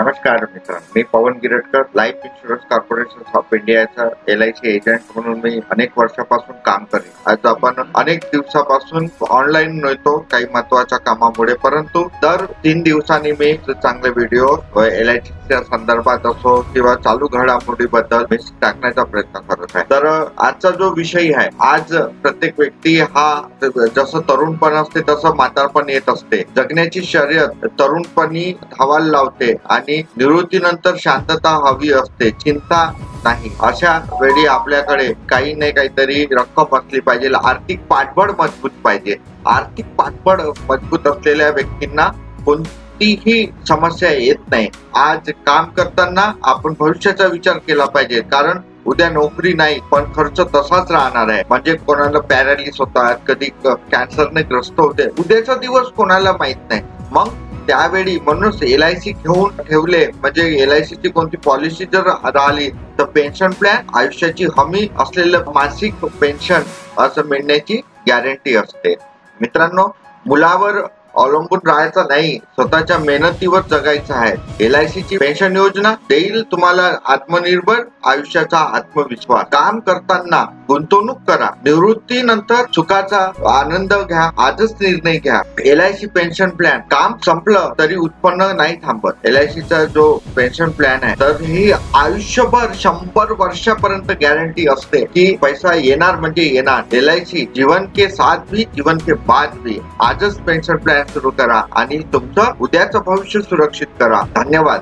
नमस्कार मित्रांनो, मी पवन गिरटकर, life insurance corporation of इंडियाचा LIC एजंट म्हणून मी अनेक वर्षापासून काम करेन. आज आपण अनेक दिवसापासून ऑनलाईन मिळतो काही महत्वाच्या कामामुळे, परंतु दर 3 दिवसांनी मी चांगले व्हिडिओ LICच्या संदर्भात असो किंवा चालू घडामोडीबद्दल मी टाकण्याचा प्रयत्न करत आहे. तर आजचा जो विषय आहे, आज प्रत्येक व्यक्ती हा जसं तरुणपण असते तसं म्हातारपण येत असते. जगण्याची शर्यत तरुणपणी धावायला लावते आणि निवृत्तीनंतर शांतता हवी असते, चिंता नाही. अशा वेळी आपल्याकडे काही नाही काहीतरी रक्कम असली पाहिजे, आर्थिक पाठबळ मजबूत पाहिजे. आर्थिक पाठबळ मजबूत असलेल्या व्यक्तींना कोणतीही समस्या येत नाही. आज काम करताना आपण भविष्याचा विचार केला पाहिजे, कारण उद्या नोकरी नाही पण खर्च तसाच राहणार आहे. म्हणजे कोणाला पॅरालिस होतात, कधी कॅन्सरने ग्रस्त होते, उद्याचा दिवस कोणाला माहित नाही. मग त्यावेळी म्हणूनच LIC घेऊन ठेवले, म्हणजे LIC ची कोणती पॉलिसी जर राहिली तर पेन्शन प्लॅन, आयुष्याची हमी असलेलं मासिक पेन्शन असं मिळण्याची गॅरंटी असते. मित्रांनो, मुलावर अवलंबून राहायचं नाही, स्वतःच्या मेहनतीवर जगायचं आहे. LIC ची पेन्शन योजना देईल तुम्हाला आत्मनिर्भर आयुष्याचा आत्मविश्वास. काम करताना गुंतवणूक करा, निवृत्तीनंतर सुखाचा आनंद घ्या. आजच निर्णय घ्या. LIC पेन्शन प्लॅन काम संपलं तरी उत्पन्न नाही थांबत. LIC चा जो पेन्शन प्लॅन आहे तर ही आयुष्यभर 100 वर्षापर्यंत गॅरंटी असते की पैसा येणार म्हणजे येणार. LIC जीवन के साथ भी जीवन के बाद भी. आजच पेन्शन प्लॅन सुरू करा आणि तुमचं उद्याचं भविष्य सुरक्षित करा. धन्यवाद.